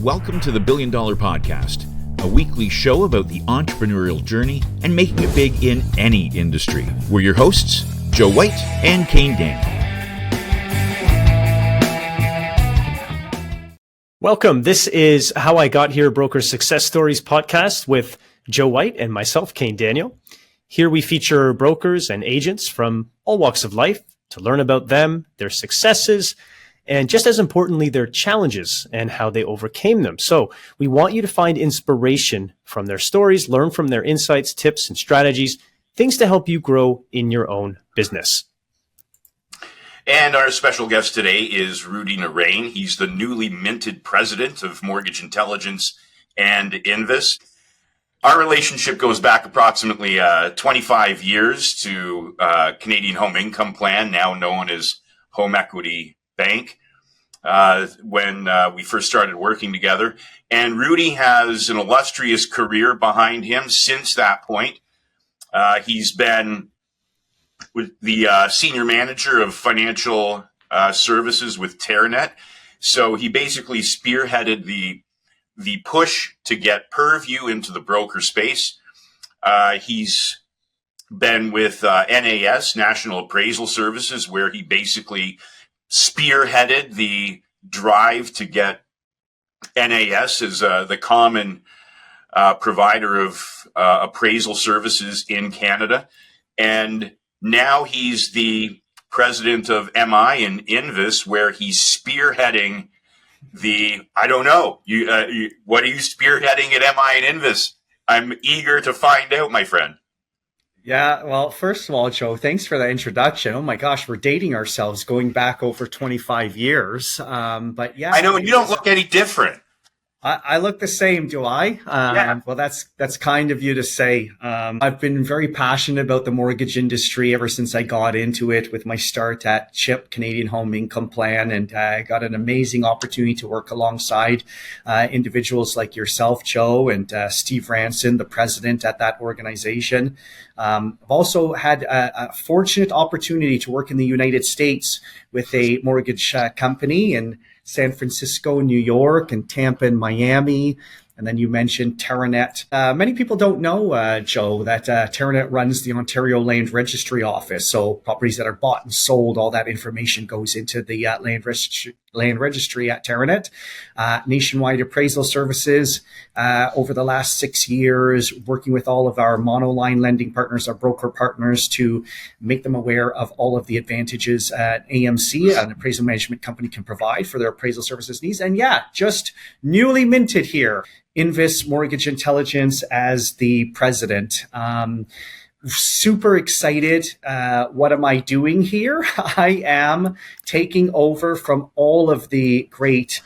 welcome to the $1 Billion Podcast, a weekly show about the entrepreneurial journey and making it big in any industry. We're your hosts, Joe White and Kane Daniel. Welcome. This is How I Got Here Broker Success Stories podcast with Joe White and myself, Kane Daniel. Here we feature brokers and agents from all walks of life to learn about them, their successes, and just as importantly, their challenges and how they overcame them. So we want you to find inspiration from their stories, learn from their insights, tips, and strategies, things to help you grow in your own business. And our special guest today is Rudy Naraine. He's the newly minted president of Mortgage Intelligence and Invis. Our relationship goes back approximately 25 years to Canadian Home Income Plan, now known as Home Equity Bank, when we first started working together. And Rudy has an illustrious career behind him since that point. He's been with the senior manager of financial services with Teranet. So he basically spearheaded the push to get Purview into the broker space. He's been with NAS, National Appraisal Services, where he basically spearheaded the drive to get NAS as the common provider of appraisal services in Canada. And now he's the president of MI and Invis, where he's spearheading I don't know, what are you spearheading at MI and Invis? I'm eager to find out, my friend. Yeah, well, first of all, Joe, thanks for that introduction. Oh my gosh, we're dating ourselves going back over 25 years. But yeah, I know, and you don't look any different. I look the same, do I? Yeah. Well, that's kind of you to say. I've been very passionate about the mortgage industry ever since I got into it with my start at CHIP, Canadian Home Income Plan, and I got an amazing opportunity to work alongside individuals like yourself, Joe, and Steve Ranson, the president at that organization. I've also had a fortunate opportunity to work in the United States with a mortgage company in San Francisco, New York, and Tampa and Miami. And then you mentioned Teranet. Many people don't know, Joe, that Teranet runs the Ontario Land Registry Office. So properties that are bought and sold, all that information goes into the land registry at Teranet. Nationwide appraisal services over the last 6 years, working with all of our monoline lending partners, our broker partners, to make them aware of all of the advantages AMC, an appraisal management company, can provide for their appraisal services needs. And yeah, just newly minted here, Invis Mortgage Intelligence as the president. Super excited. What am I doing here? I am taking over from all of the great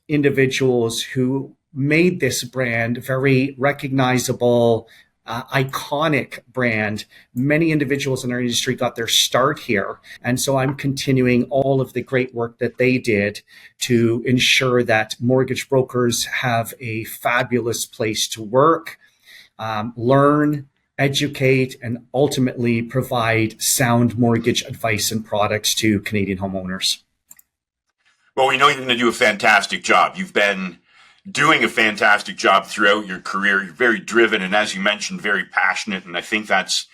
individuals who made this brand very recognizable, iconic brand. Many individuals in our industry got their start here. And so I'm continuing all of the great work that they did to ensure that mortgage brokers have a fabulous place to work, learn, educate, and ultimately provide sound mortgage advice and products to Canadian homeowners. Well, we know you're going to do a fantastic job. You've been doing a fantastic job throughout your career. You're very driven, and as you mentioned, very passionate. And I think that's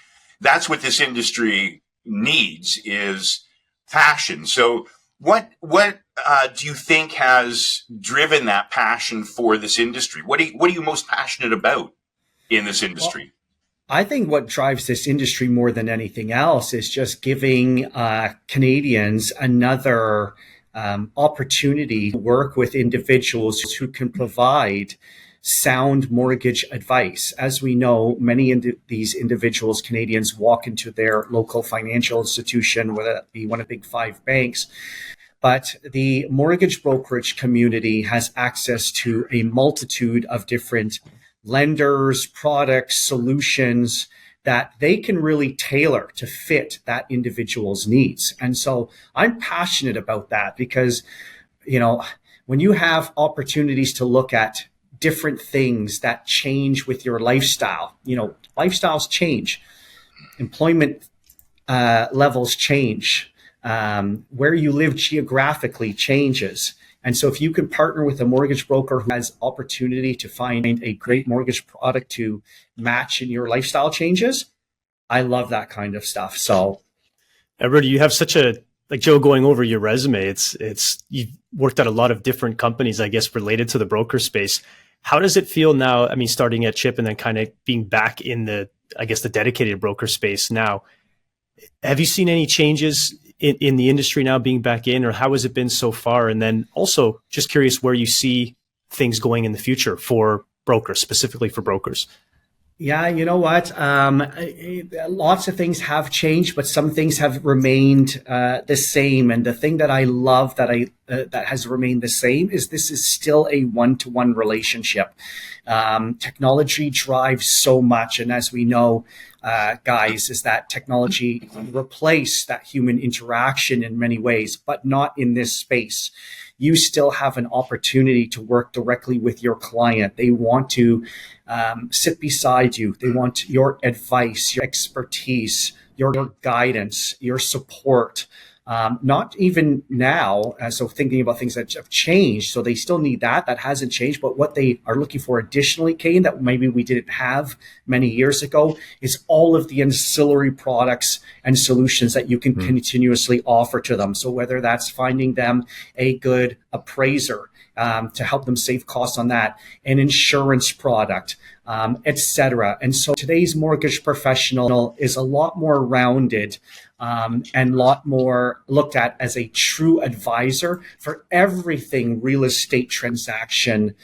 what this industry needs, is passion. So what do you think has driven that passion for this industry? What are you most passionate about in this industry? I think what drives this industry more than anything else is just giving Canadians another opportunity to work with individuals who can provide sound mortgage advice. As we know, many of these individuals, Canadians, walk into their local financial institution, whether that be one of the big five banks. But the mortgage brokerage community has access to a multitude of different lenders, products, solutions that they can really tailor to fit that individual's needs. And so I'm passionate about that because, when you have opportunities to look at different things that change with your lifestyle, lifestyles change, employment levels change, where you live geographically changes. And so if you can partner with a mortgage broker who has opportunity to find a great mortgage product to match in your lifestyle changes, I love that kind of stuff. So Rudy, you have such like Joe, going over your resume, it's you've worked at a lot of different companies, I guess, related to the broker space. How does it feel now? I mean, starting at Chip and then kind of being back in the dedicated broker space now. Have you seen any changes in the industry now being back in, or how has it been so far? And then also just curious where you see things going in the future for brokers, specifically for brokers. Yeah, you know what? Lots of things have changed, but some things have remained the same. And the thing that I love that has remained the same is this is still a one-to-one relationship. Technology drives so much, and as we know, guys, is that technology replace that human interaction in many ways, but not in this space. You still have an opportunity to work directly with your client. They want to sit beside you. They want your advice, your expertise, your guidance, your support. Not even now. So thinking about things that have changed. So they still need that. That hasn't changed. But what they are looking for additionally, Kane, that maybe we didn't have many years ago, is all of the ancillary products and solutions that you can continuously offer to them. So whether that's finding them a good appraiser, to help them save costs on that, an insurance product, etc. And so today's mortgage professional is a lot more rounded and a lot more looked at as a true advisor for everything real estate transaction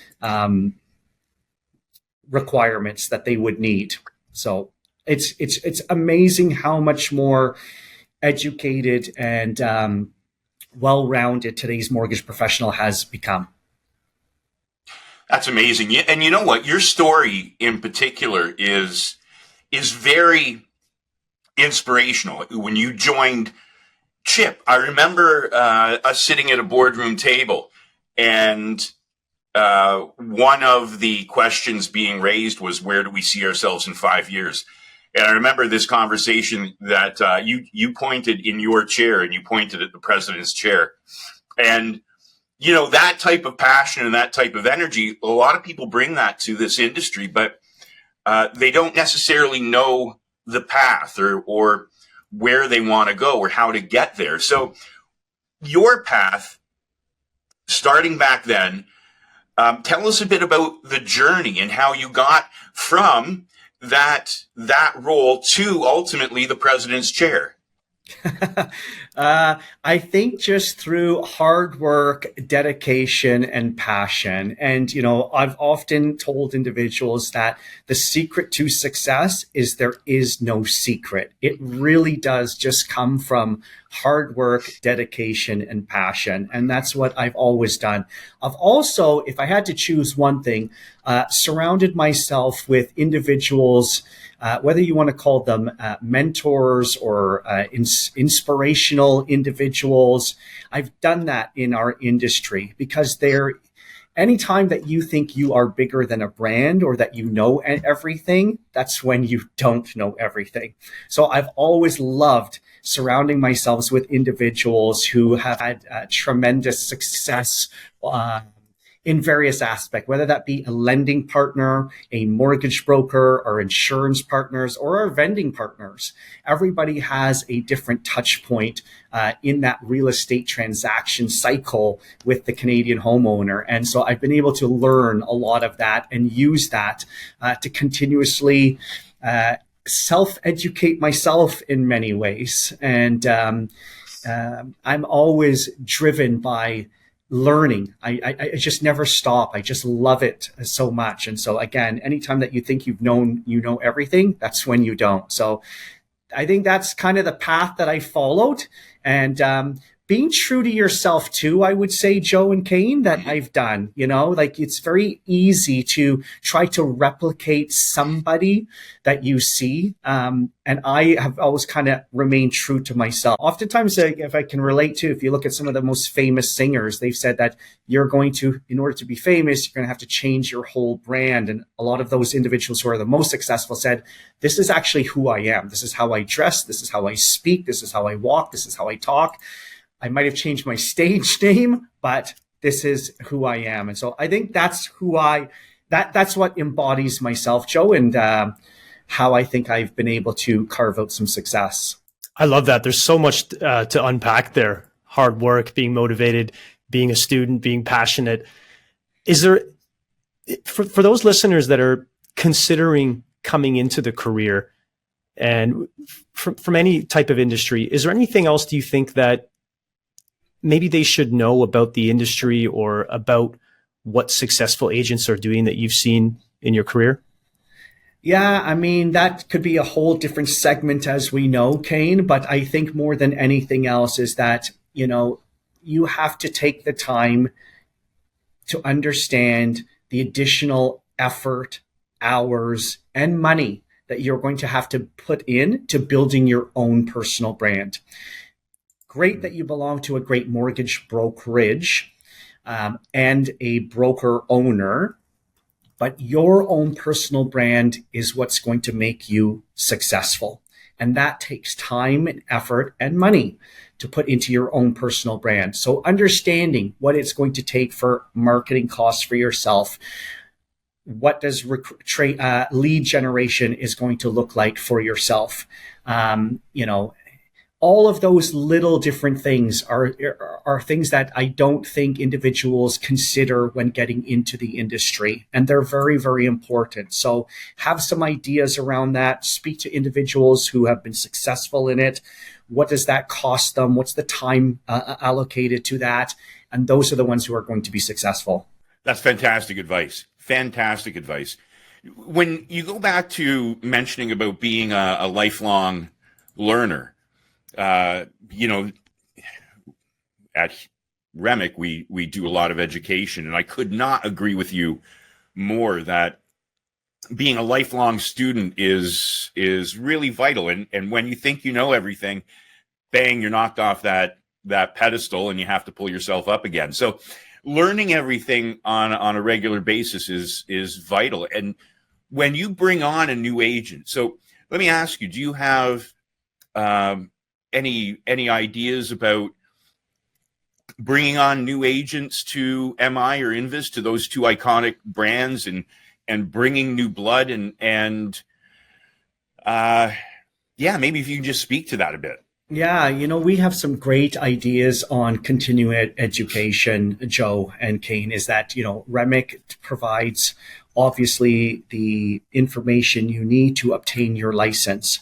requirements that they would need. So it's amazing how much more educated and well-rounded today's mortgage professional has become. That's amazing. And you know what? Your story in particular is very inspirational. When you joined Chip, I remember us sitting at a boardroom table, and one of the questions being raised was, where do we see ourselves in 5 years? And I remember this conversation that you pointed in your chair, and you pointed at the president's chair. And you know, that type of passion and that type of energy, a lot of people bring that to this industry, but they don't necessarily know the path or where they want to go or how to get there. So your path, starting back then, tell us a bit about the journey and how you got from that role to ultimately the president's chair. I think just through hard work, dedication, and passion. And, you know, I've often told individuals that the secret to success is there is no secret. It really does just come from hard work, dedication, and passion. And that's what I've always done. I've also, if I had to choose one thing, surrounded myself with individuals, whether you want to call them mentors or inspirational individuals. I've done that in our industry because anytime that you think you are bigger than a brand or that you know everything, that's when you don't know everything. So I've always loved surrounding myself with individuals who have had tremendous success in various aspects, whether that be a lending partner, a mortgage broker, or insurance partners, or our vending partners. Everybody has a different touch point in that real estate transaction cycle with the Canadian homeowner. And so I've been able to learn a lot of that and use that to continuously self-educate myself in many ways. And I'm always driven by learning. I just never stop. I just love it so much. And so again, anytime that you think you know everything, that's when you don't. So I think that's kind of the path that I followed. And being true to yourself too, I would say, Joe and Kane, that I've done, you know, like it's very easy to try to replicate somebody that you see. And I have always kind of remained true to myself. Oftentimes, if I can relate to, if you look at some of the most famous singers, they've said that you're going to, in order to be famous, you're going to have to change your whole brand. And a lot of those individuals who are the most successful said, this is actually who I am. This is how I dress. This is how I speak. This is how I walk. This is how I talk. I might have changed my stage name, but this is who I am. And so I think that's that's what embodies myself, Joe, and how I think I've been able to carve out some success. I love that. There's so much to unpack there. Hard work, being motivated, being a student, being passionate. Is there, for those listeners that are considering coming into the career and from any type of industry, is there anything else do you think that maybe they should know about the industry or about what successful agents are doing that you've seen in your career? Yeah, I mean, that could be a whole different segment, as we know, Kane. But I think more than anything else is that, you have to take the time to understand the additional effort, hours, and money that you're going to have to put in to building your own personal brand. Great that you belong to a great mortgage brokerage and a broker owner, but your own personal brand is what's going to make you successful. And that takes time and effort and money to put into your own personal brand. So understanding what it's going to take for marketing costs for yourself, what does lead generation is going to look like for yourself. All of those little different things are things that I don't think individuals consider when getting into the industry. And they're very, very important. So have some ideas around that. Speak to individuals who have been successful in it. What does that cost them? What's the time allocated to that? And those are the ones who are going to be successful. That's fantastic advice. Fantastic advice. When you go back to mentioning about being a lifelong learner, at Remick, we do a lot of education, and I could not agree with you more that being a lifelong student is really vital. And when you think you know everything, bang, you're knocked off that pedestal and you have to pull yourself up again. So learning everything on a regular basis is vital. And when you bring on a new agent, so let me ask you, do you have any ideas about bringing on new agents to MI or Invis, to those two iconic brands, and bringing new blood and maybe if you can just speak to that a bit. Yeah, we have some great ideas on continuing education, Joe and Kane, is that, Remick provides obviously the information you need to obtain your license.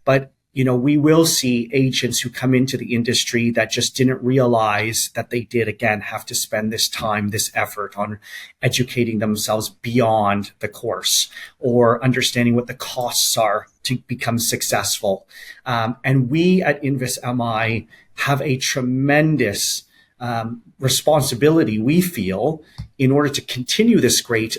But we will see agents who come into the industry that just didn't realize that they did, again, have to spend this time, this effort on educating themselves beyond the course or understanding what the costs are to become successful. And we at Invis MI have a tremendous responsibility, we feel, in order to continue this great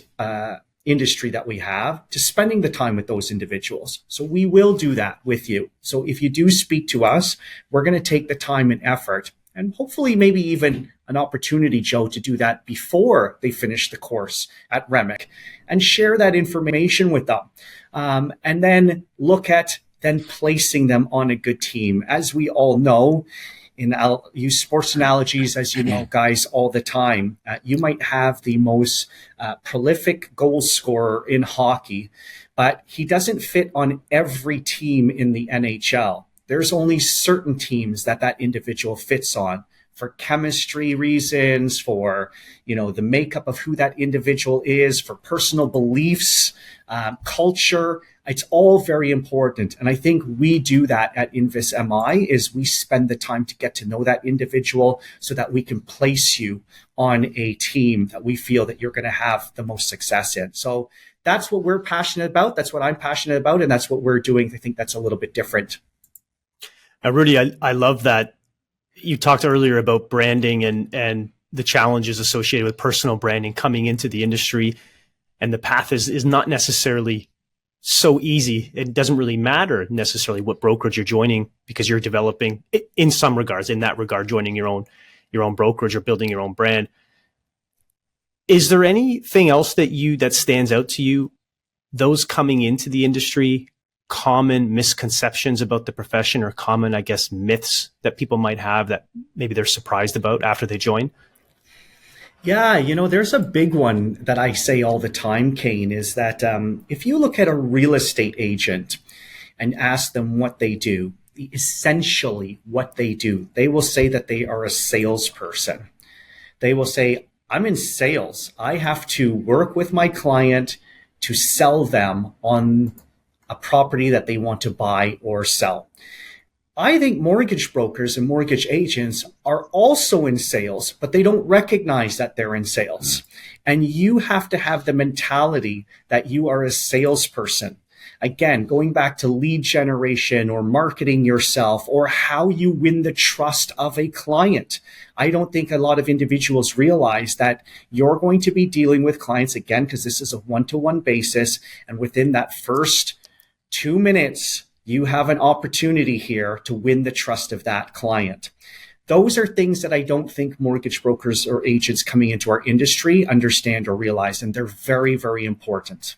industry that we have, to spending the time with those individuals. So we will do that with you. So if you do speak to us, we're going to take the time and effort, and hopefully maybe even an opportunity, Joe, to do that before they finish the course at Remick, and share that information with them. And then look at then placing them on a good team. As we all know, I'll use sports analogies, as you know, guys, all the time. You might have the most prolific goal scorer in hockey, but he doesn't fit on every team in the NHL. There's only certain teams that individual fits on for chemistry reasons, for, the makeup of who that individual is, for personal beliefs, culture. It's all very important. And I think we do that at Invis MI, is we spend the time to get to know that individual so that we can place you on a team that we feel that you're going to have the most success in. So that's what we're passionate about. That's what I'm passionate about. And that's what we're doing. I think that's a little bit different. Rudy, I love that you talked earlier about branding and the challenges associated with personal branding coming into the industry. And the path is not necessarily so easy. It doesn't really matter necessarily what brokerage you're joining, because you're developing, in some regards, in that regard, joining your own brokerage or building your own brand. Is there anything else that stands out to you, those coming into the industry, common misconceptions about the profession, or common, I guess, myths that people might have that maybe they're surprised about after they join? Yeah, there's a big one that I say all the time, Kane, is that if you look at a real estate agent and ask them what they do, essentially what they do, they will say that they are a salesperson. They will say, I'm in sales. I have to work with my client to sell them on a property that they want to buy or sell. I think mortgage brokers and mortgage agents are also in sales, but they don't recognize that they're in sales. And you have to have the mentality that you are a salesperson. Again, going back to lead generation or marketing yourself or how you win the trust of a client. I don't think a lot of individuals realize that you're going to be dealing with clients, again, because this is a one-to-one basis. And within that first 2 minutes, you have an opportunity here to win the trust of that client. Those are things that I don't think mortgage brokers or agents coming into our industry understand or realize, and they're very, very important.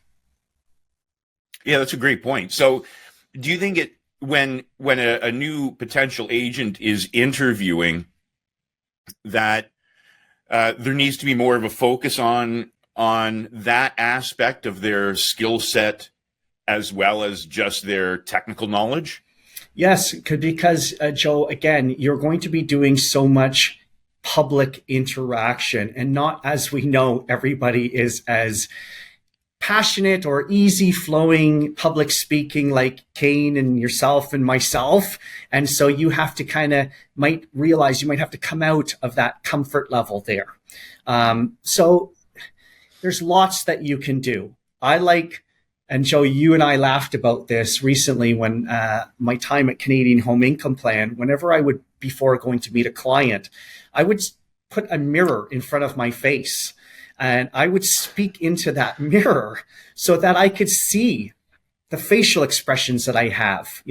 Yeah, that's a great point. So do you think when a new potential agent is interviewing that there needs to be more of a focus on that aspect of their skill set as well as just their technical knowledge? Yes, because Joe, again, you're going to be doing so much public interaction, and not, as we know, everybody is as passionate or easy flowing public speaking like Kane and yourself and myself. And so you have to might realize you might have to come out of that comfort level there. So there's lots that you can do. And Joe, you and I laughed about this recently when my time at Canadian Home Income Plan, whenever I would, before going to meet a client, I would put a mirror in front of my face and I would speak into that mirror so that I could see the facial expressions that I have,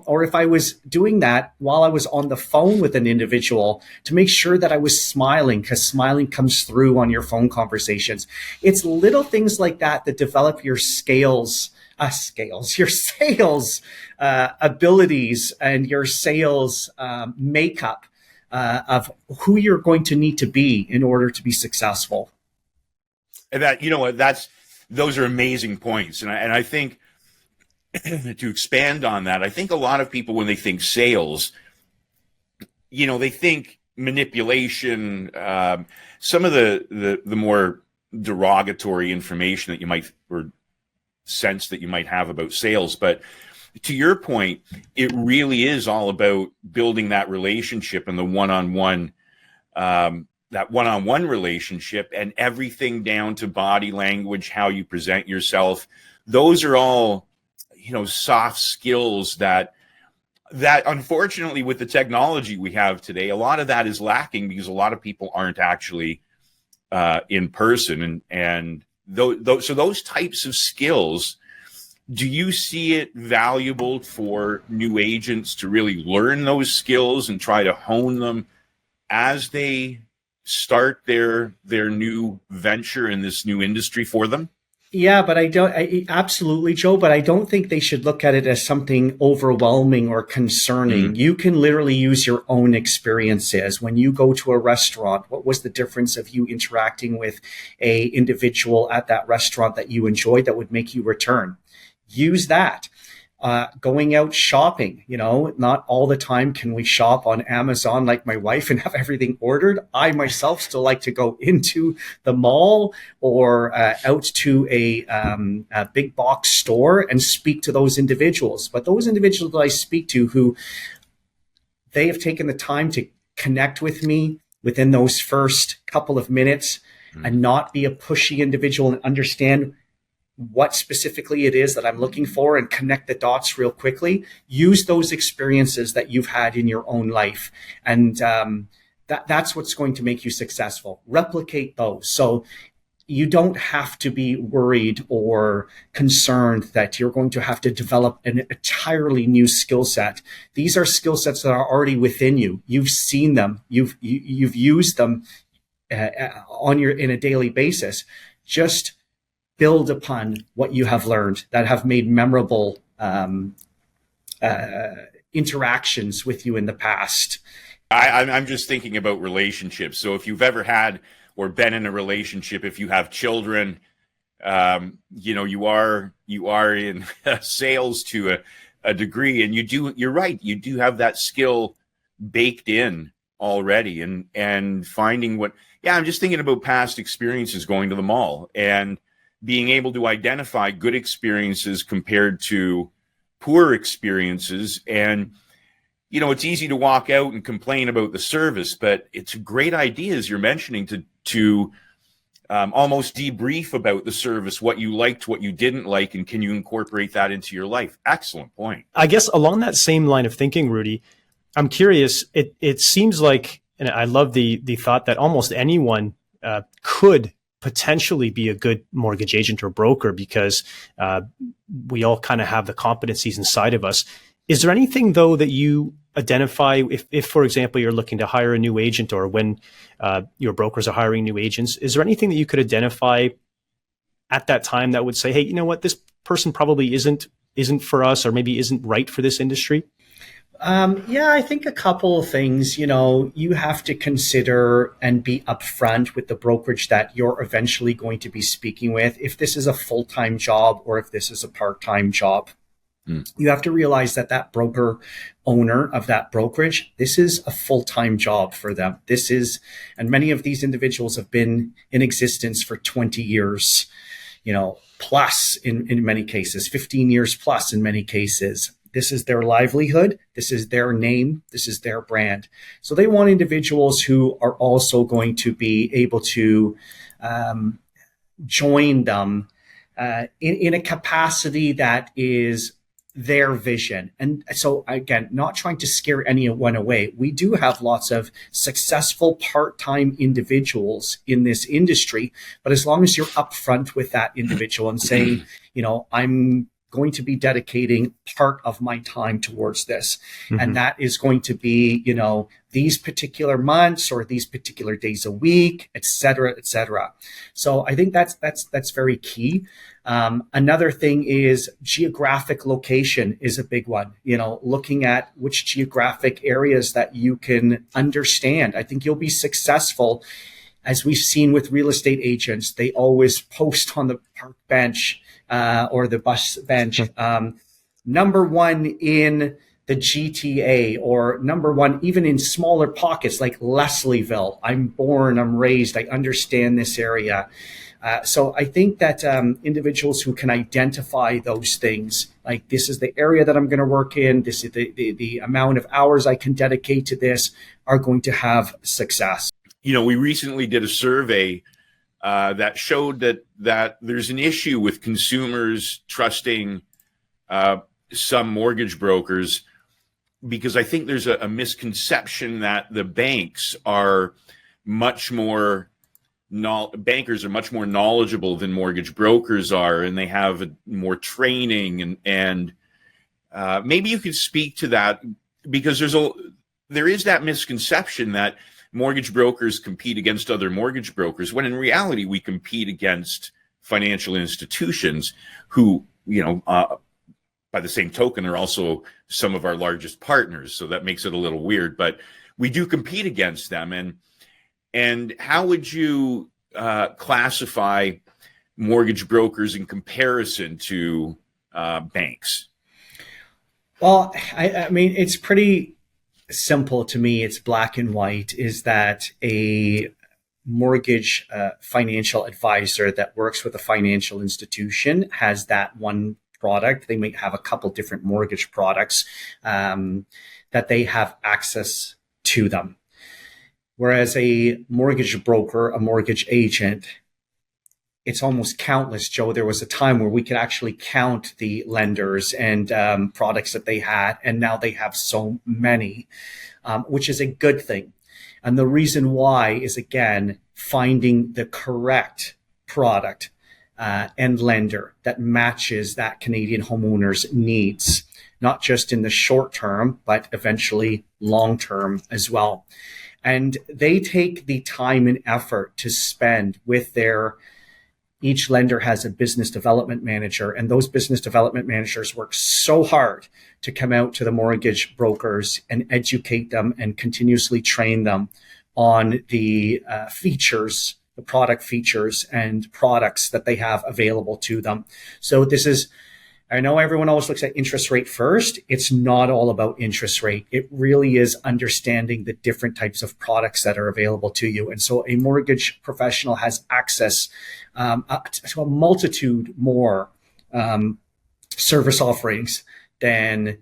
or if I was doing that while I was on the phone with an individual, to make sure that I was smiling, because smiling comes through on your phone conversations. It's little things like that that develop your your sales abilities and your sales makeup of who you're going to need to be in order to be successful. And those are amazing points. And I think, to expand on that, I think a lot of people, when they think sales, they think manipulation, some of the more derogatory information that you might, or sense that you might have about sales. But to your point, it really is all about building that relationship and the one-on-one, that one-on-one relationship, and everything down to body language, how you present yourself. Those are all soft skills that unfortunately, with the technology we have today, a lot of that is lacking because a lot of people aren't actually in person. And those types of skills, do you see it valuable for new agents to really learn those skills and try to hone them as they start their new venture in this new industry for them? Yeah, but absolutely, Joe, but I don't think they should look at it as something overwhelming or concerning. Mm-hmm. You can literally use your own experiences. When you go to a restaurant, what was the difference of you interacting with a individual at that restaurant that you enjoyed that would make you return? Use that. Going out shopping, not all the time can we shop on Amazon like my wife and have everything ordered. I myself still like to go into the mall or out to a big box store and speak to those individuals. But those individuals that I speak to, who they have taken the time to connect with me within those first couple of minutes, and not be a pushy individual, and understand what specifically it is that I'm looking for and connect the dots real quickly. Use those experiences that you've had in your own life. And that's what's going to make you successful. Replicate those. So you don't have to be worried or concerned that you're going to have to develop an entirely new skill set. These are skill sets that are already within you. You've seen them. You've used them in a daily basis. Just build upon what you have learned that have made memorable interactions with you in the past. I'm just thinking about relationships. So if you've ever had or been in a relationship, if you have children, you are in sales to a degree, and you're right. You do have that skill baked in already, and finding I'm just thinking about past experiences going to the mall and being able to identify good experiences compared to poor experiences. And, it's easy to walk out and complain about the service, but it's a great idea, as you're mentioning, to almost debrief about the service, what you liked, what you didn't like, and can you incorporate that into your life? Excellent point. I guess along that same line of thinking, Rudy, I'm curious, it seems like, and I love the thought that almost anyone could potentially be a good mortgage agent or broker, because we all kind of have the competencies inside of us. Is there anything, though, that you identify if, for example, you're looking to hire a new agent, or when your brokers are hiring new agents, is there anything that you could identify at that time that would say, hey, you know what, this person probably isn't for us, or maybe isn't right for this industry? I think a couple of things. You have to consider and be upfront with the brokerage that you're eventually going to be speaking with, if this is a full-time job or if this is a part-time job. You have to realize that broker owner of that brokerage, this is a full-time job for them. And many of these individuals have been in existence for 20 years, plus in many cases, 15 years plus in many cases. This is their livelihood. This is their name. This is their brand. So they want individuals who are also going to be able to join them in a capacity that is their vision. And so, again, not trying to scare anyone away. We do have lots of successful part-time individuals in this industry, but as long as you're upfront with that individual and saying, I'm going to be dedicating part of my time towards this. Mm-hmm. And that is going to be, these particular months or these particular days a week, et cetera, et cetera. So I think that's very key. Another thing is geographic location is a big one, looking at which geographic areas that you can understand. I think you'll be successful. As we've seen with real estate agents, they always post on the park bench or the bus bench, number one in the GTA, or number one even in smaller pockets like Leslieville. I'm born, I'm raised, I understand this area. So I think that individuals who can identify those things, like this is the area that I'm going to work in, this is the amount of hours I can dedicate to this, are going to have success. We recently did a survey that showed that there's an issue with consumers trusting some mortgage brokers, because I think there's a misconception that the banks are much more bankers are much more knowledgeable than mortgage brokers are, and they have more training, and maybe you could speak to that, because there is that misconception that mortgage brokers compete against other mortgage brokers, when in reality we compete against financial institutions who, by the same token, are also some of our largest partners. So that makes it a little weird, but we do compete against them. And how would you classify mortgage brokers in comparison to banks? Well, I mean, it's pretty simple to me. It's black and white, is that a mortgage financial advisor that works with a financial institution has that one product. They might have a couple different mortgage products that they have access to them. Whereas a mortgage broker, a mortgage agent, it's almost countless, Joe. There was a time where we could actually count the lenders and products that they had, and now they have so many, which is a good thing. And the reason why is, again, finding the correct product and lender that matches that Canadian homeowner's needs, not just in the short term, but eventually long term as well. And they take the time and effort to spend with each lender has a business development manager, and those business development managers work so hard to come out to the mortgage brokers and educate them and continuously train them on the features the product features and products that they have available to them. So I know everyone always looks at interest rate first. It's not all about interest rate. It really is understanding the different types of products that are available to you. And so a mortgage professional has access to a multitude more service offerings than,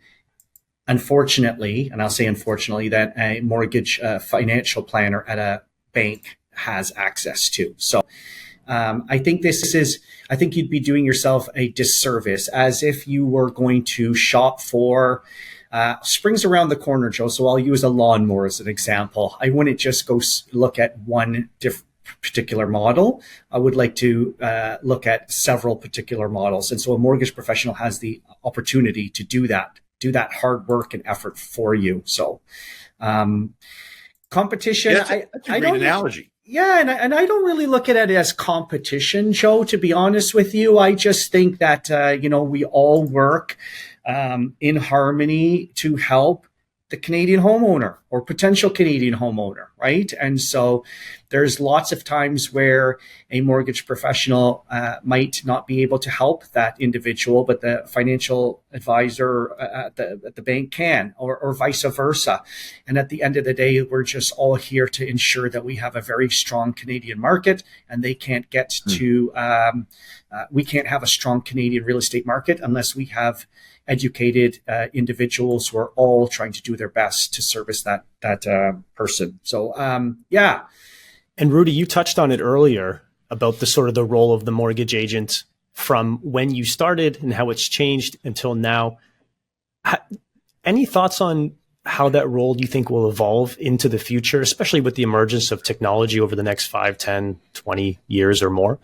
unfortunately, and I'll say unfortunately, that a mortgage financial planner at a bank has access to. So I think you'd be doing yourself a disservice, as if you were going to shop for springs around the corner, Joe. So I'll use a lawnmower as an example. I wouldn't just go look at one particular model. I would like to look at several particular models. And so a mortgage professional has the opportunity to do that hard work and effort for you. So competition, Yeah, that's a great analogy. Yeah, and I don't really look at it as competition, Joe, to be honest with you. I just think that, we all work in harmony to help the Canadian homeowner or potential Canadian homeowner, right? And so there's lots of times where a mortgage professional might not be able to help that individual, but the financial advisor at the bank can, or vice versa. And at the end of the day, we're just all here to ensure that we have a very strong Canadian market, and they can't get to, we can't have a strong Canadian real estate market unless we have educated individuals who are all trying to do their best to service that person. So, yeah. And Rudy, you touched on it earlier about the sort of the role of the mortgage agent from when you started and how it's changed until now. Any thoughts on how that role do you think will evolve into the future, especially with the emergence of technology over the next 5, 10, 20 years or more?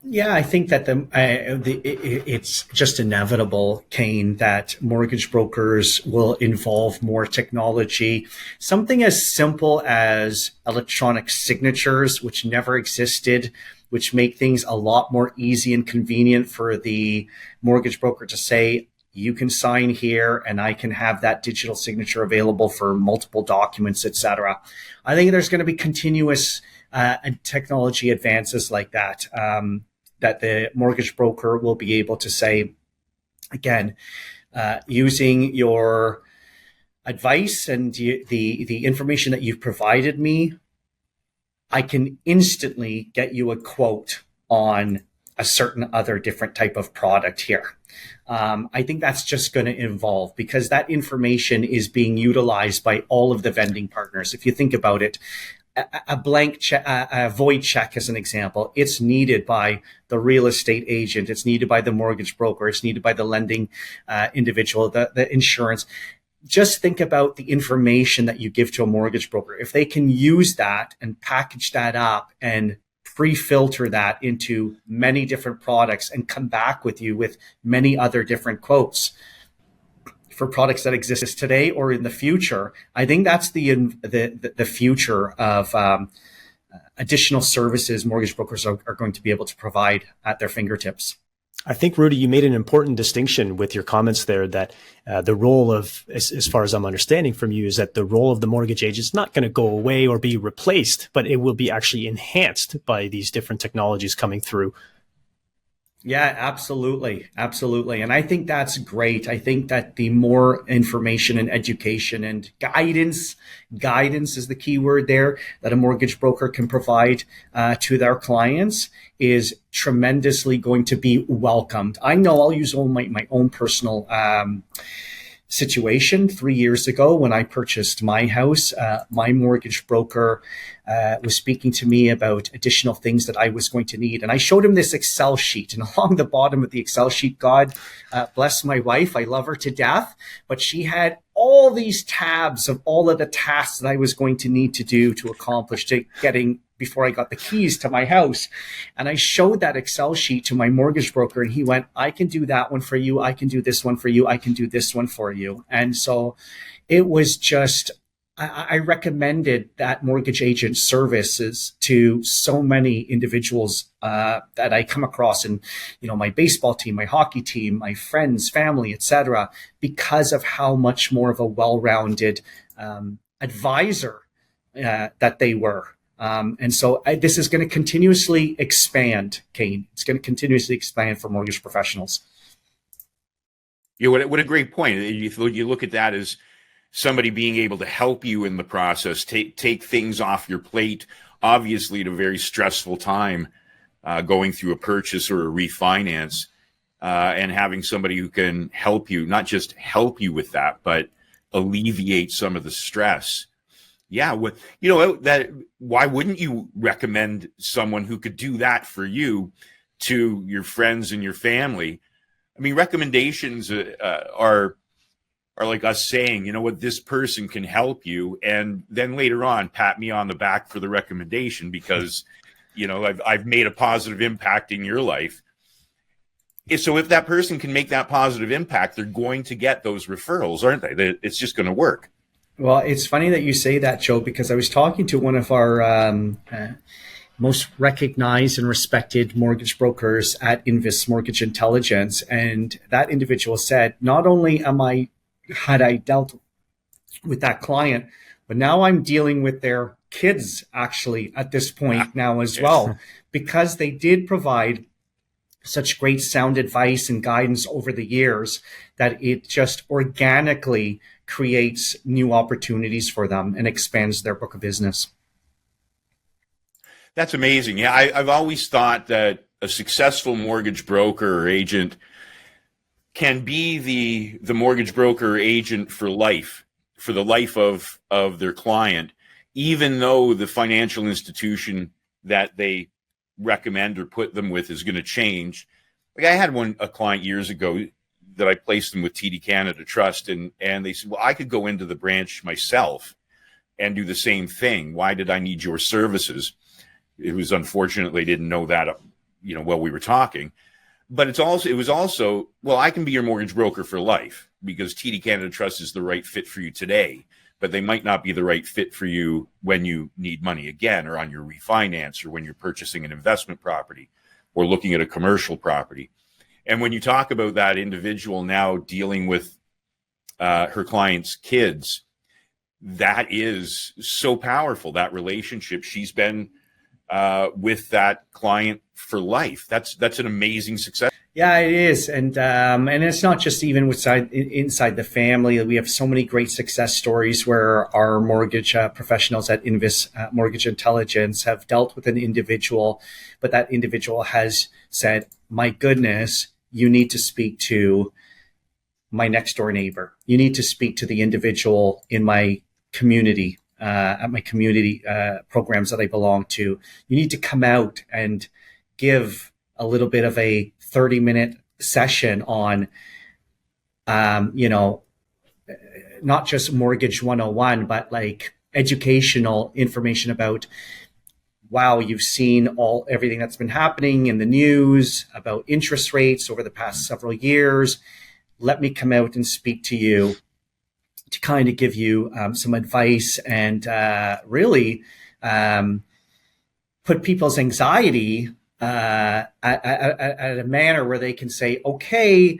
Yeah, I think that it's just inevitable, Kane, that mortgage brokers will involve more technology. Something as simple as electronic signatures, which never existed, which make things a lot more easy and convenient for the mortgage broker to say, you can sign here and I can have that digital signature available for multiple documents, etc. I think there's going to be continuous technology advances like that. That the mortgage broker will be able to say, again, using your advice and the information that you've provided me, I can instantly get you a quote on a certain other different type of product here. I think that's just going to evolve because that information is being utilized by all of the vending partners. If you think about it, a blank check, a void check as an example, it's needed by the real estate agent, it's needed by the mortgage broker, it's needed by the lending individual, the insurance. Just think about the information that you give to a mortgage broker. If they can use that and package that up and pre-filter that into many different products and come back with you with many other different quotes for products that exist today or in the future, I think that's the future of additional services mortgage brokers are going to be able to provide at their fingertips. I think, Rudy, you made an important distinction with your comments there that the role of, as far as I'm understanding from you, is that the role of the mortgage agent is not going to go away or be replaced, but it will be actually enhanced by these different technologies coming through. Yeah, absolutely. Absolutely. And I think that's great. I think that the more information and education and guidance is the key word there, that a mortgage broker can provide to their clients is tremendously going to be welcomed. I know I'll use my own personal situation. 3 years ago, when I purchased my house, my mortgage broker was speaking to me about additional things that I was going to need. And I showed him this Excel sheet. And along the bottom of the Excel sheet, God bless my wife, I love her to death, but she had all these tabs of all of the tasks that I was going to need to do to accomplish to getting before I got the keys to my house. And I showed that Excel sheet to my mortgage broker and he went, I can do that one for you. I can do this one for you. I can do this one for you. And so it was just, I recommended that mortgage agent services to so many individuals that I come across in, my baseball team, my hockey team, my friends, family, etc., because of how much more of a well-rounded advisor that they were. And so this is going to continuously expand, Kane. It's going to continuously expand for mortgage professionals. Yeah, what a great point. You look at that as somebody being able to help you in the process, take things off your plate, obviously at a very stressful time, going through a purchase or a refinance, and having somebody who can help you, not just help you with that, but alleviate some of the stress. Yeah, why wouldn't you recommend someone who could do that for you to your friends and your family? I mean, recommendations are like us saying, you know what, this person can help you, and then later on pat me on the back for the recommendation because, you know, I've made a positive impact in your life. So if that person can make that positive impact, they're going to get those referrals, aren't they? It's just going to work. Well, it's funny that you say that, Joe, because I was talking to one of our most recognized and respected mortgage brokers at Invis Mortgage Intelligence, and that individual said, not only had I dealt with that client, but now I'm dealing with their kids actually at this point now as well, because they did provide such great sound advice and guidance over the years that it just organically creates new opportunities for them and expands their book of business. That's amazing. Yeah, I've always thought that a successful mortgage broker or agent can be the mortgage broker or agent for life, for the life of their client, even though the financial institution that they recommend or put them with is going to change. Like I had a client years ago that I placed them with TD Canada Trust, and they said, well, I could go into the branch myself and do the same thing. Why did I need your services? It was unfortunate they didn't know that, you know, while we were talking. But it was also, well, I can be your mortgage broker for life because TD Canada Trust is the right fit for you today, but they might not be the right fit for you when you need money again, or on your refinance, or when you're purchasing an investment property or looking at a commercial property. And when you talk about that individual now dealing with her client's kids, that is so powerful, that relationship. She's been with that client for life. That's an amazing success. Yeah, it is, and it's not just even inside the family. We have so many great success stories where our mortgage professionals at Invis Mortgage Intelligence have dealt with an individual, but that individual has said, "My goodness, you need to speak to my next door neighbor. You need to speak to the individual in my community." At my community programs that I belong to, you need to come out and give a little bit of a 30-minute session on, not just Mortgage 101, but like educational information about, wow, you've seen everything that's been happening in the news about interest rates over the past several years. Let me come out and speak to you to kind of give you some advice and really put people's anxiety at a manner where they can say, okay,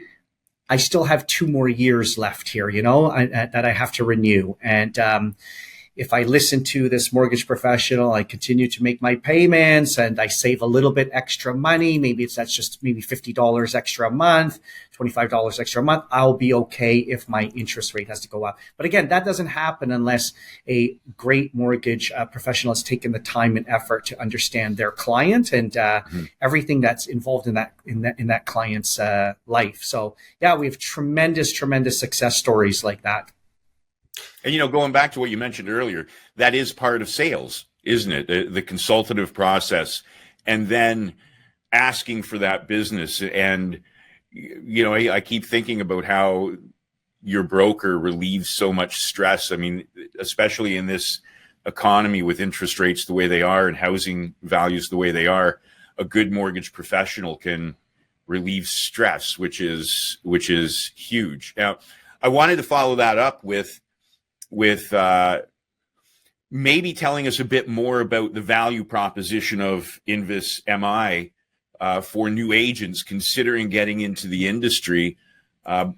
I still have 2 more years left here, that I have to renew. And if I listen to this mortgage professional, I continue to make my payments and I save a little bit extra money. That's just $50 extra a month, $25 extra a month. I'll be okay if my interest rate has to go up. But again, that doesn't happen unless a great mortgage professional has taken the time and effort to understand their client and everything that's involved in that client's life. So yeah, we have tremendous success stories like that. And, going back to what you mentioned earlier, that is part of sales, isn't it? The consultative process, and then asking for that business. And, I keep thinking about how your broker relieves so much stress. I mean, especially in this economy with interest rates the way they are and housing values the way they are, a good mortgage professional can relieve stress, which is huge. Now, I wanted to follow that up with maybe telling us a bit more about the value proposition of Invis MI for new agents considering getting into the industry.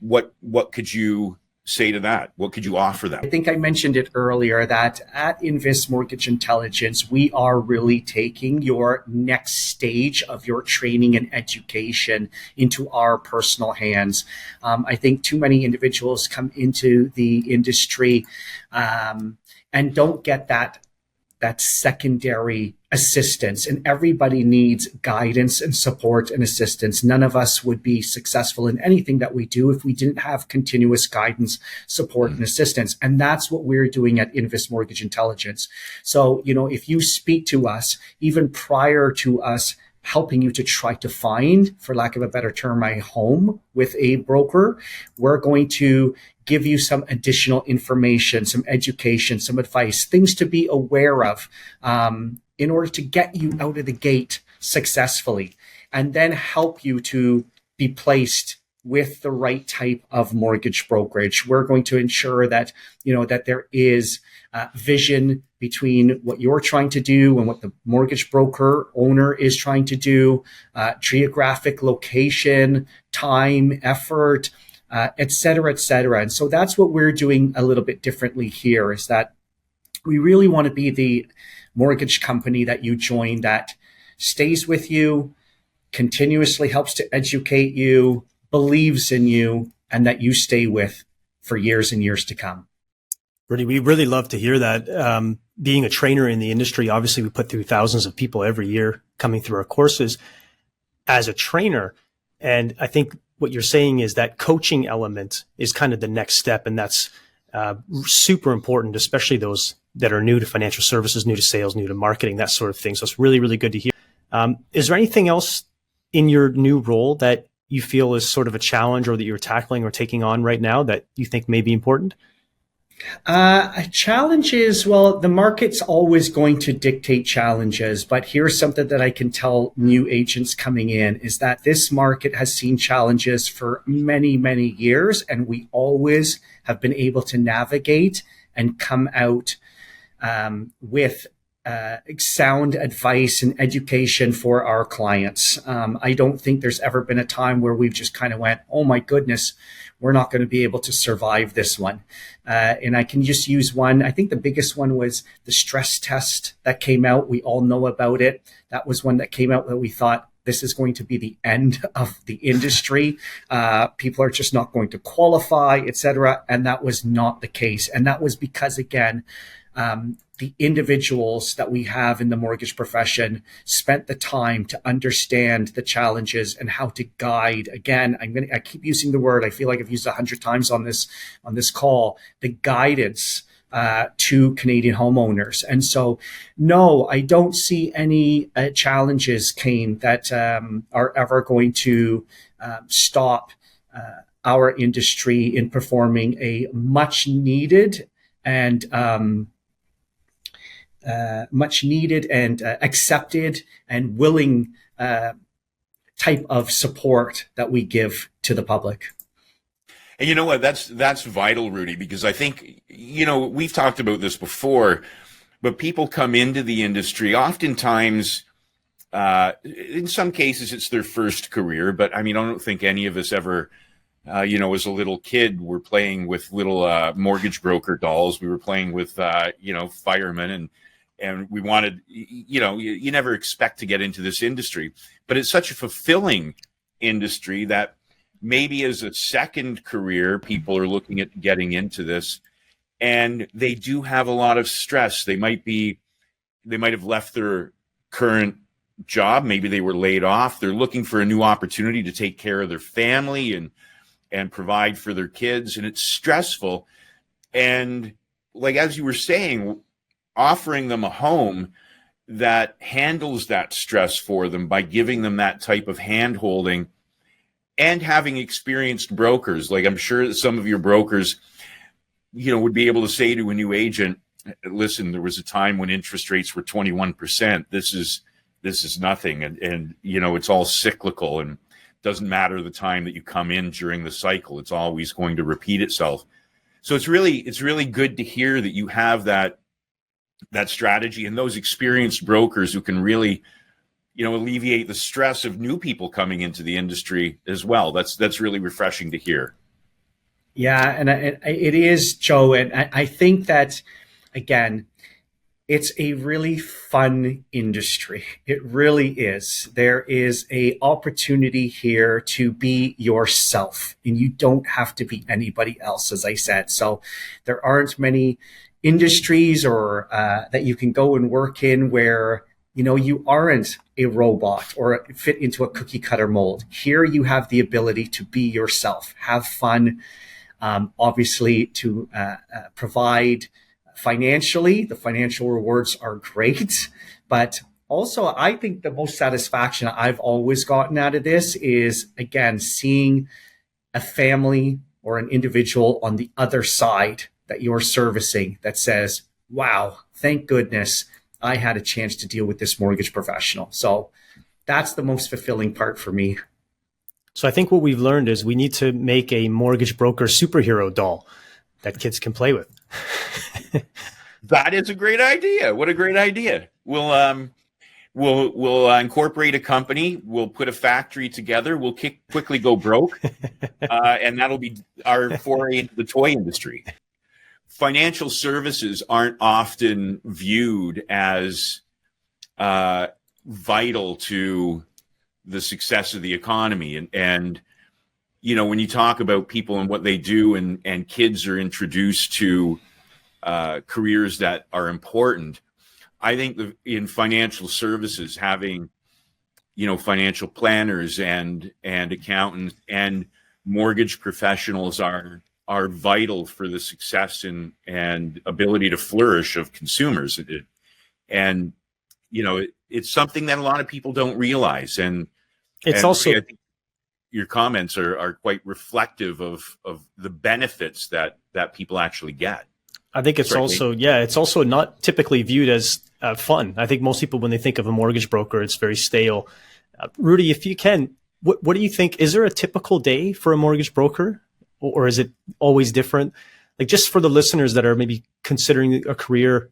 What could you say to that? What could you offer them? I think I mentioned it earlier that at Invis Mortgage Intelligence, we are really taking your next stage of your training and education into our personal hands. I think too many individuals come into the industry and don't get that secondary assistance, and everybody needs guidance and support and assistance. None of us would be successful in anything that we do if we didn't have continuous guidance, support, and assistance. And that's what we're doing at Invis Mortgage Intelligence. So, if you speak to us, even prior to us helping you to try to find, for lack of a better term, a home with a broker, we're going to give you some additional information, some education, some advice, things to be aware of in order to get you out of the gate successfully, and then help you to be placed with the right type of mortgage brokerage. We're going to ensure that, that there is vision between what you're trying to do and what the mortgage broker owner is trying to do, geographic location, time, effort, et cetera, et cetera. And so that's what we're doing a little bit differently here, is that we really want to be the mortgage company that you join that stays with you, continuously helps to educate you, believes in you, and that you stay with for years and years to come. Rudy, we really love to hear that. Being a trainer in the industry, obviously we put through thousands of people every year coming through our courses as a trainer. And I think what you're saying is that coaching element is kind of the next step. And that's super important, especially those that are new to financial services, new to sales, new to marketing, that sort of thing. So it's really, really good to hear. Is there anything else in your new role that you feel is sort of a challenge or that you're tackling or taking on right now that you think may be important? A challenge is, well, the market's always going to dictate challenges, but here's something that I can tell new agents coming in is that this market has seen challenges for many, many years, and we always have been able to navigate and come out with sound advice and education for our clients. I don't think there's ever been a time where we've just kind of went, oh my goodness, we're not going to be able to survive this one. And I can just use one. I think the biggest one was the stress test that came out. We all know about it. That was one that came out that we thought this is going to be the end of the industry. People are just not going to qualify, et cetera. And that was not the case. And that was because, again, the individuals that we have in the mortgage profession spent the time to understand the challenges and how to guide. Again, I keep using the word, I feel like I've used 100 times on this call, the guidance to Canadian homeowners. And so, no, I don't see any challenges, Kane, that are ever going to stop our industry in performing a much needed and accepted and willing type of support that we give to the public. And you know what? That's vital, Rudy, because I think, we've talked about this before, but people come into the industry oftentimes, in some cases it's their first career, but I don't think any of us ever, as a little kid, we're playing with little mortgage broker dolls. We were playing with, firemen, and we wanted, you never expect to get into this industry, but it's such a fulfilling industry that maybe as a second career, people are looking at getting into this, and they do have a lot of stress. They might have left their current job. Maybe they were laid off. They're looking for a new opportunity to take care of their family and provide for their kids. And it's stressful. And like, as you were saying, offering them a home that handles that stress for them by giving them that type of hand-holding and having experienced brokers. Like, I'm sure that some of your brokers, would be able to say to a new agent, listen, there was a time when interest rates were 21%. This is nothing. And it's all cyclical, and doesn't matter the time that you come in during the cycle. It's always going to repeat itself. So it's really good to hear that you have that strategy and those experienced brokers who can really, alleviate the stress of new people coming into the industry as well. That's really refreshing to hear. Yeah, and it is, Joe. And I think that, again, it's a really fun industry. It really is. There is a opportunity here to be yourself, and you don't have to be anybody else, as I said. So there aren't many industries or that you can go and work in where you aren't a robot or fit into a cookie cutter mold. Here you have the ability to be yourself, have fun, obviously to provide financially. The financial rewards are great, but also I think the most satisfaction I've always gotten out of this is, again, seeing a family or an individual on the other side that you're servicing that says, wow, thank goodness I had a chance to deal with this mortgage professional. So that's the most fulfilling part for me. So I think what we've learned is we need to make a mortgage broker superhero doll that kids can play with. That is a great idea. What a great idea. We'll incorporate a company. We'll put a factory together. We'll quickly go broke. And that'll be our foray into the toy industry. Financial services aren't often viewed as vital to the success of the economy. And when you talk about people and what they do, and kids are introduced to careers that are important, I think in financial services, having financial planners and accountants and mortgage professionals are vital for the success and ability to flourish of consumers. It's something that a lot of people don't realize. And also, I think your comments are quite reflective of the benefits that people actually get. I think it's also not typically viewed as fun. I think most people, when they think of a mortgage broker, it's very stale. Rudy, if you can, what do you think? Is there a typical day for a mortgage broker, or is it always different? Like, just for the listeners that are maybe considering a career,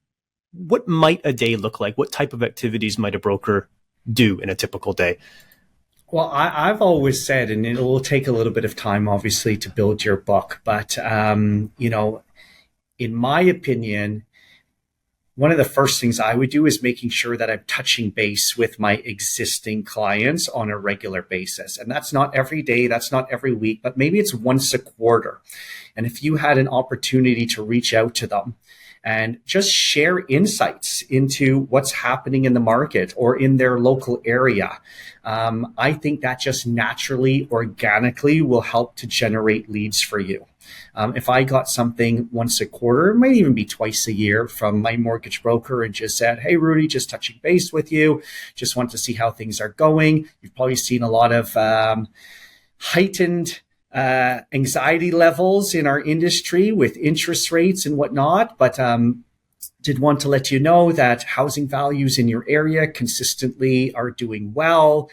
what might a day look like? What type of activities might a broker do in a typical day? Well, I've always said, and it will take a little bit of time, obviously, to build your book, but in my opinion, one of the first things I would do is making sure that I'm touching base with my existing clients on a regular basis. And that's not every day, that's not every week, but maybe it's once a quarter. And if you had an opportunity to reach out to them and just share insights into what's happening in the market or in their local area, I think that just naturally, organically will help to generate leads for you. If I got something once a quarter, it might even be twice a year from my mortgage broker and just said, hey, Rudy, just touching base with you. Just want to see how things are going. You've probably seen a lot of heightened anxiety levels in our industry with interest rates and whatnot, but did want to let you know that housing values in your area consistently are doing well.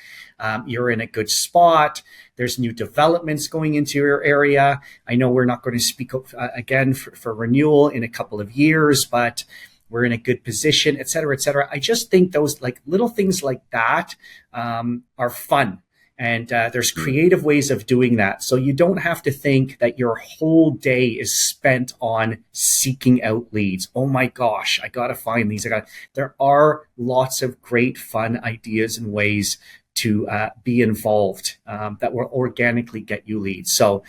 You're in a good spot. There's new developments going into your area. I know we're not going to speak again for renewal in a couple of years, but we're in a good position, et cetera, et cetera. I just think those little things like that are fun. And there's creative ways of doing that. So you don't have to think that your whole day is spent on seeking out leads. Oh my gosh, I got to find these. There are lots of great fun ideas and ways to be involved that will organically get you leads. So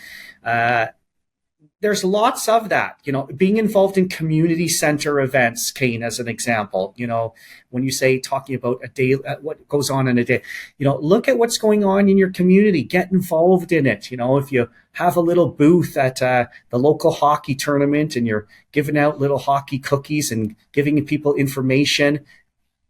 there's lots of that, being involved in community center events, Kane, as an example, when you say talking about a day, what goes on in a day, look at what's going on in your community, get involved in it. If you have a little booth at the local hockey tournament and you're giving out little hockey cookies and giving people information,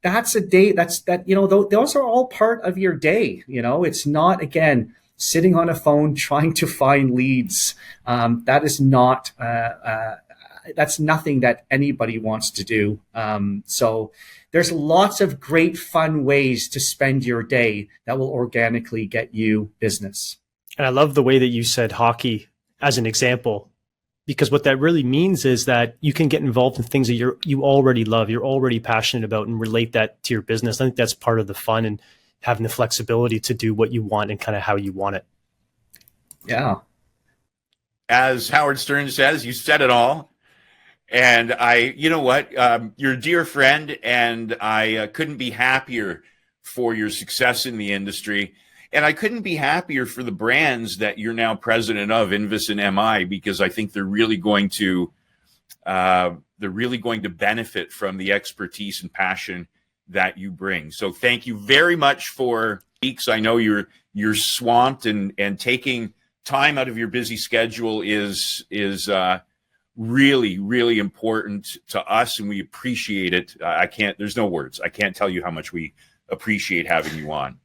that's a day those are all part of your day. It's not, again, sitting on a phone trying to find leads. That is not, that's nothing that anybody wants to do. So there's lots of great fun ways to spend your day that will organically get you business. And I love the way that you said hockey as an example, because what that really means is that you can get involved in things that you already love, you're already passionate about, and relate that to your business. I think that's part of the fun and having the flexibility to do what you want and kind of how you want it. Yeah. as Howard Stern says, you said it all. And you know what? You're a dear friend, and I couldn't be happier for your success in the industry. And I couldn't be happier for the brands that you're now president of, Invis and MI, because I think they're really going to benefit from the expertise and passion that you bring. So thank you very much for weeks. I know you're swamped, and taking time out of your busy schedule is really, really important to us, and we appreciate it. There's no words. I can't tell you how much we appreciate having you on.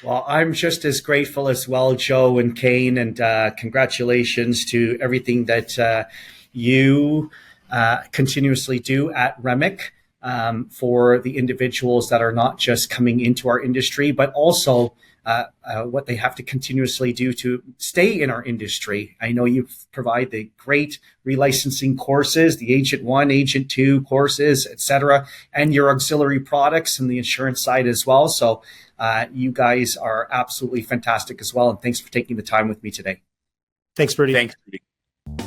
Well, I'm just as grateful as well, Joe and Kane, and congratulations to everything that you continuously do at Remic for the individuals that are not just coming into our industry, but also what they have to continuously do to stay in our industry. I know you provide the great relicensing courses, the Agent 1, Agent 2 courses, etc., and your auxiliary products and the insurance side as well. So you guys are absolutely fantastic as well. And thanks for taking the time with me today. Thanks, Rudy. Thanks, Rudy.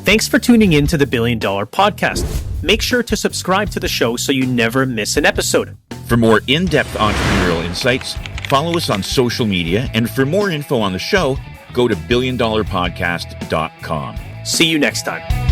Thanks for tuning in to the $1 Billion Podcast. Make sure to subscribe to the show so you never miss an episode. For more in-depth entrepreneurial insights, follow us on social media, and for more info on the show, go to billiondollarpodcast.com. See you next time.